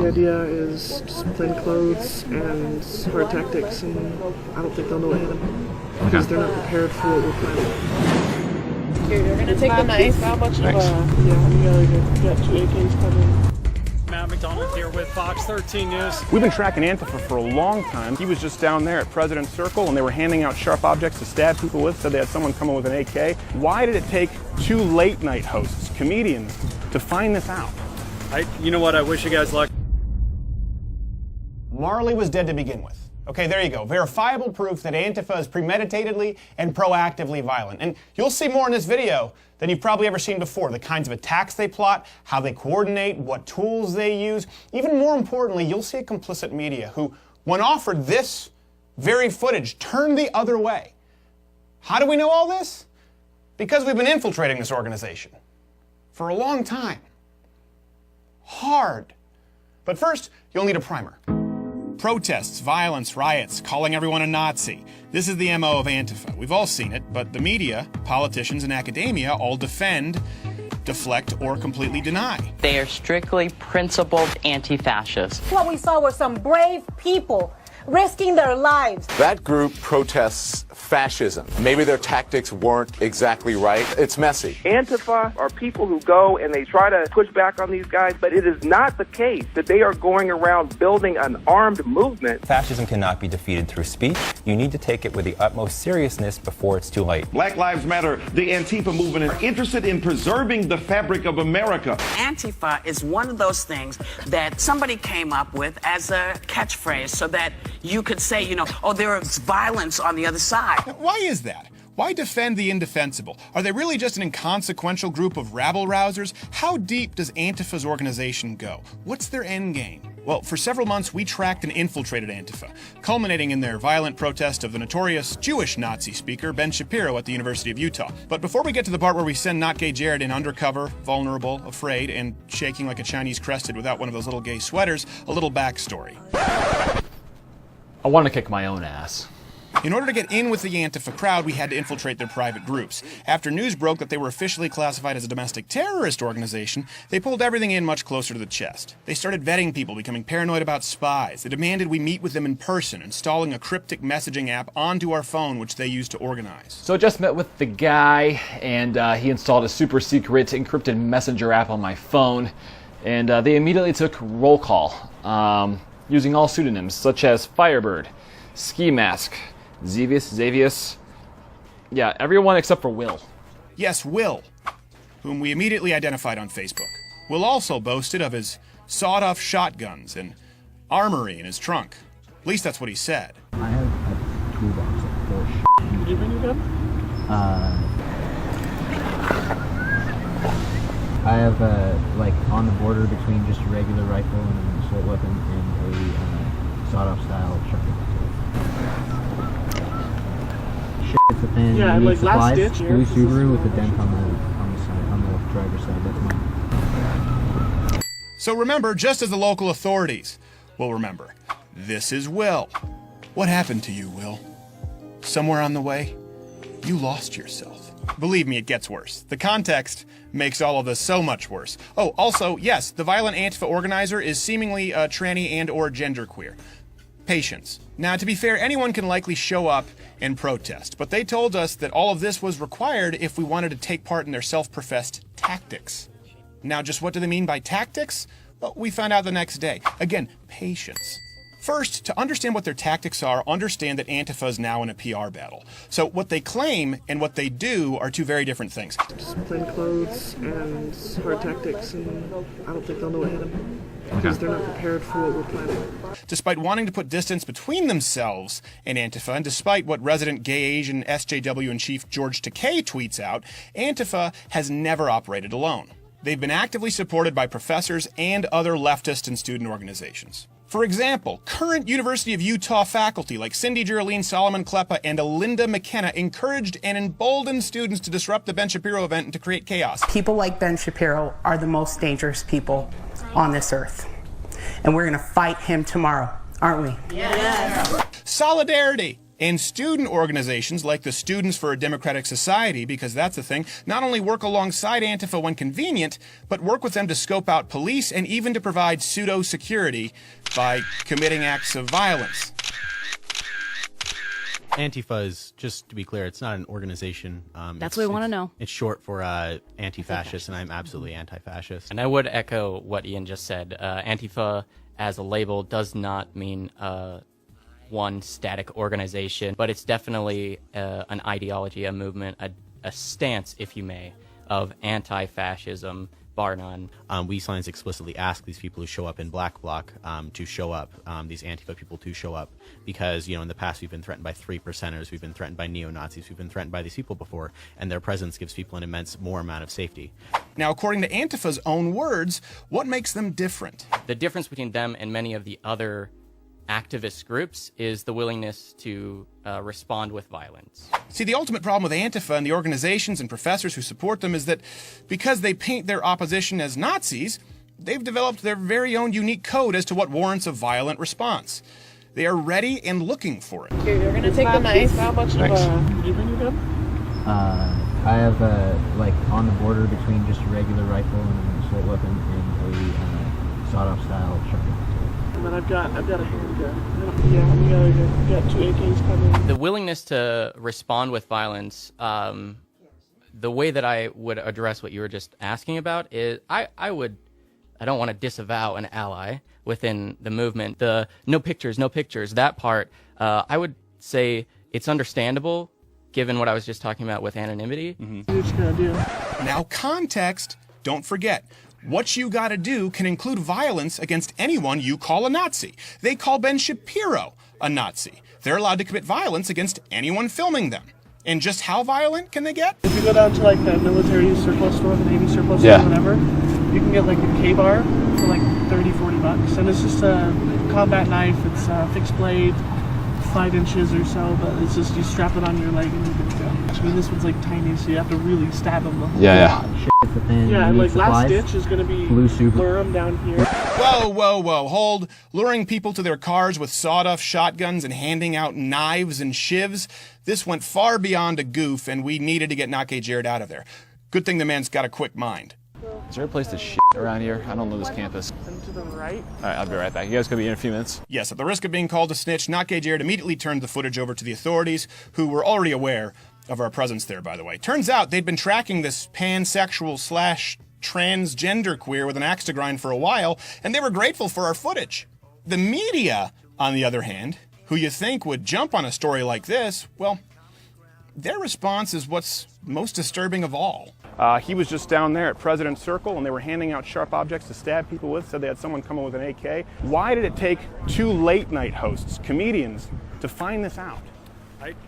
The idea is just plain clothes and hard tactics, and I don't think they'll know what hit them because they're not prepared for what we're planning. Here, you're gonna take the knife. How much of yeah, we got 2 AKs coming. Matt McDonald here with Fox 13 News. We've been tracking Antifa for a long time. He was just down there at President's Circle and they were handing out sharp objects to stab people with, said they had someone coming with an AK. Why did it take 2 late night hosts, comedians, to find this out? You know what, I wish you guys luck. Marley was dead to begin with. Okay, there you go. Verifiable proof that Antifa is premeditatedly and proactively violent. And you'll see more in this video than you've probably ever seen before. The kinds of attacks they plot, how they coordinate, what tools they use. Even more importantly, you'll see a complicit media who, when offered this very footage, turned the other way. How do we know all this? Because we've been infiltrating this organization for a long time. Hard. But first, you'll need a primer. Protests, violence, riots, calling everyone a Nazi. This is the MO of Antifa. We've all seen it, but the media, politicians, and academia all defend, deflect, or completely deny. They are strictly principled anti-fascists. What we saw were some brave people risking their lives. That group protests fascism. Maybe their tactics weren't exactly right. It's messy. Antifa are people who go and they try to push back on these guys, but it is not the case that they are going around building an armed movement. Fascism cannot be defeated through speech. You need to take it with the utmost seriousness before it's too late. Black Lives Matter, the Antifa movement, is interested in preserving the fabric of America. Antifa is one of those things that somebody came up with as a catchphrase so that you could say, you know, oh, there is violence on the other side. Why is that? Why defend the indefensible? Are they really just an inconsequential group of rabble-rousers? How deep does Antifa's organization go? What's their end game? Well, for several months, we tracked and infiltrated Antifa, culminating in their violent protest of the notorious Jewish Nazi speaker, Ben Shapiro, at the University of Utah. But before we get to the part where we send Not Gay Jared in undercover, vulnerable, afraid, and shaking like a Chinese crested without one of those little gay sweaters, a little backstory. I want to kick my own ass. In order to get in with the Antifa crowd, we had to infiltrate their private groups. After news broke that they were officially classified as a domestic terrorist organization, they pulled everything in much closer to the chest. They started vetting people, becoming paranoid about spies. They demanded we meet with them in person, installing a cryptic messaging app onto our phone, which they used to organize. So I just met with the guy, and he installed a super secret encrypted messenger app on my phone, and they immediately took roll call, using all pseudonyms such as Firebird, Ski Mask, Xavius. Yeah, everyone except for Will. Yes, Will, whom we immediately identified on Facebook. Will also boasted of his sawed-off shotguns and armory in his trunk. At least that's what he said. I have a toolbox full of shit. Did you bring your gun? I have like on the border between just a regular rifle and an assault weapon and a sawed-off style shotgun. Shit, and yeah, like last ditch. Blue Subaru with a dent on the side, on the driver's side. That's mine. So remember, just as the local authorities will remember, this is Will. What happened to you, Will? Somewhere on the way, you lost yourself. Believe me, it gets worse. The context makes all of this so much worse. Oh, also, yes, the violent Antifa organizer is seemingly tranny and or genderqueer. Patience. Now, to be fair, anyone can likely show up and protest, but they told us that all of this was required if we wanted to take part in their self-professed tactics. Now, just what do they mean by tactics? Well, we found out the next day. Again, patience. First, to understand what their tactics are, understand that Antifa is now in a PR battle. So what they claim and what they do are two very different things. Just plain clothes and hard tactics, and I don't think they'll know what hit them because they're not prepared for what we're planning. Despite wanting to put distance between themselves and Antifa, and despite what resident gay Asian SJW-in-chief George Takei tweets out, Antifa has never operated alone. They've been actively supported by professors and other leftist and student organizations. For example, current University of Utah faculty like Cindy Geraldine Solomon Kleppa and Alinda McKenna encouraged and emboldened students to disrupt the Ben Shapiro event and to create chaos. People like Ben Shapiro are the most dangerous people on this earth. And we're going to fight him tomorrow, aren't we? Yes. Solidarity. And student organizations like the Students for a Democratic Society, because that's a thing, not only work alongside Antifa when convenient, but work with them to scope out police and even to provide pseudo-security by committing acts of violence. Antifa is, just to be clear, it's not an organization. That's what we want to know. It's short for anti-fascist, and I'm absolutely anti-fascist. And I would echo what Ian just said. Antifa as a label does not mean one static organization, but it's definitely an ideology, a movement, a stance, if you may, of anti-fascism, bar none. We signs explicitly ask these people who show up in Black Bloc to show up, these Antifa people to show up, because, you know, in the past we've been threatened by 3%ers, we've been threatened by neo-Nazis, we've been threatened by these people before, and their presence gives people an immense more amount of safety. Now, according to Antifa's own words, what makes them different? The difference between them and many of the other activist groups is the willingness to respond with violence. See, the ultimate problem with Antifa and the organizations and professors who support them is that because they paint their opposition as Nazis, they've developed their very own unique code as to what warrants a violent response. They are ready and looking for it. Okay, you're gonna take the knife. How much Thanks. of you bring your gun? I have like on the border between just a regular rifle and an assault weapon and a sawed-off style shotgun. And then I've got a handgun. Yeah, we got 2 AKs coming. The willingness to respond with violence, the way that I would address what you were just asking about is I don't want to disavow an ally within the movement. The no pictures, that part, I would say it's understandable given what I was just talking about with anonymity. Now, context, don't forget. What you gotta do can include violence against anyone you call a Nazi. They call Ben Shapiro a Nazi. They're allowed to commit violence against anyone filming them. And just how violent can they get? If you go down to like the military surplus store, the Navy surplus store, whatever, you can get like a K-bar for like $30-40. And it's just a combat knife. It's a fixed blade, 5 inches or so, but it's just you strap it on your leg and you're good to go. I mean, this one's like tiny, so you have to really stab them. Yeah. Yeah, and like last ditch is gonna be lure them down here. Whoa, hold. Luring people to their cars with sawed-off shotguns and handing out knives and shivs. This went far beyond a goof, and we needed to get Nake Jared out of there. Good thing the man's got a quick mind. Is there a place to shit around here? I don't know this campus. And to the right. All right, I'll be right back. You guys gonna be in a few minutes? Yes, at the risk of being called a snitch, Nake Jared immediately turned the footage over to the authorities, who were already aware of our presence there, by the way. Turns out they'd been tracking this pansexual / transgender queer with an axe to grind for a while, and they were grateful for our footage. The media, on the other hand, who you think would jump on a story like this, well, their response is what's most disturbing of all. He was just down there at President Circle, and they were handing out sharp objects to stab people with, said they had someone coming with an AK. Why did it take 2 late-night hosts, comedians, to find this out?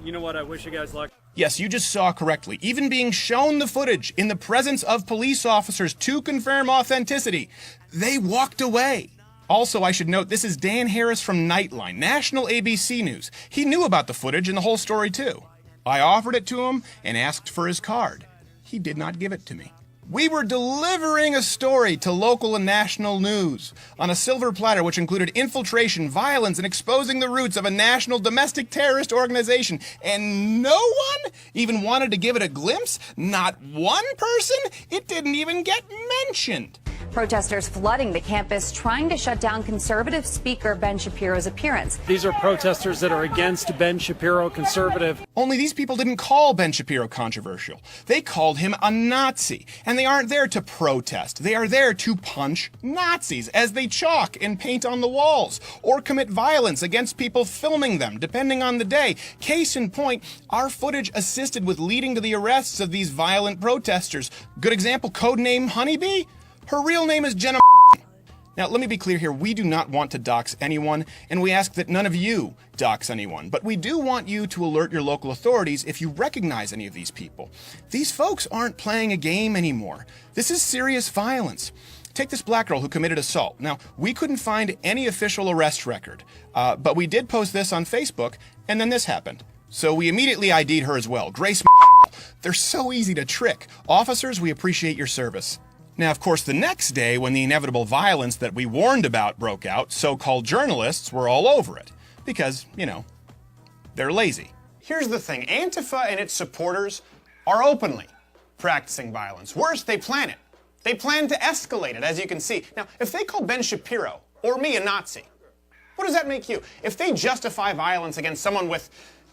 You know what? I wish you guys luck. Yes, you just saw correctly. Even being shown the footage in the presence of police officers to confirm authenticity, they walked away. Also, I should note, this is Dan Harris from Nightline, national ABC News. He knew about the footage and the whole story, too. I offered it to him and asked for his card. He did not give it to me. We were delivering a story to local and national news on a silver platter which included infiltration, violence, and exposing the roots of a national domestic terrorist organization. And no one even wanted to give it a glimpse? Not one person? It didn't even get mentioned. Protesters flooding the campus trying to shut down conservative speaker Ben Shapiro's appearance. These are protesters that are against Ben Shapiro, conservative. Only these people didn't call Ben Shapiro controversial. They called him a Nazi. And they aren't there to protest. They are there to punch Nazis as they chalk and paint on the walls or commit violence against people filming them, depending on the day. Case in point, our footage assisted with leading to the arrests of these violent protesters. Good example, codename Honeybee? Her real name is Jenna. Now, let me be clear here. We do not want to dox anyone, and we ask that none of you dox anyone. But we do want you to alert your local authorities if you recognize any of these people. These folks aren't playing a game anymore. This is serious violence. Take this black girl who committed assault. Now, we couldn't find any official arrest record, but we did post this on Facebook, and then this happened. So we immediately ID'd her as well. Grace. They're so easy to trick. Officers, we appreciate your service. Now, of course, the next day, when the inevitable violence that we warned about broke out, so-called journalists were all over it. Because, you know, they're lazy. Here's the thing, Antifa and its supporters are openly practicing violence. Worse, they plan it. They plan to escalate it, as you can see. Now, if they call Ben Shapiro or me a Nazi, what does that make you? If they justify violence against someone with,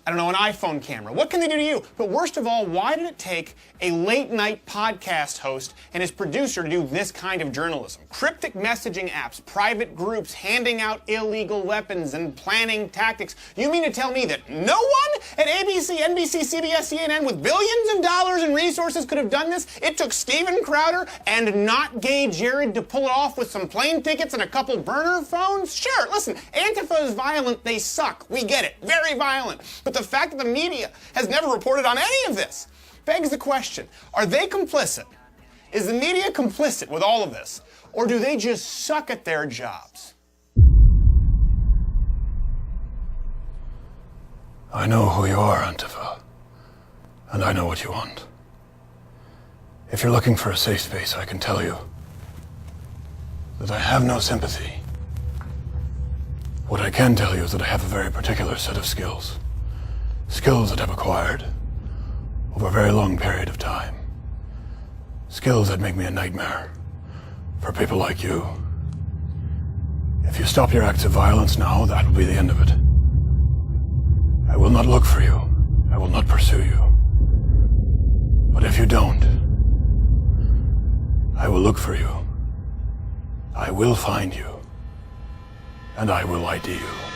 I don't know, an iPhone camera, what can they do to you? But worst of all, why did it take a late-night podcast host and his producer to do this kind of journalism? Cryptic messaging apps, private groups handing out illegal weapons and planning tactics. You mean to tell me that no one at ABC, NBC, CBS, CNN with billions of dollars in resources could have done this? It took Steven Crowder and not gay Jared to pull it off with some plane tickets and a couple burner phones? Sure, listen, Antifa is violent, they suck. We get it, very violent. But the fact that the media has never reported on any of this begs the question, are they complicit? Is the media complicit with all of this? Or do they just suck at their jobs? I know who you are, Antifa. And I know what you want. If you're looking for a safe space, I can tell you that I have no sympathy. What I can tell you is that I have a very particular set of skills. Skills that I've acquired over a very long period of time. Skills that make me a nightmare for people like you. If you stop your acts of violence now, that will be the end of it. I will not look for you. I will not pursue you. But if you don't, I will look for you. I will find you. And I will ID you.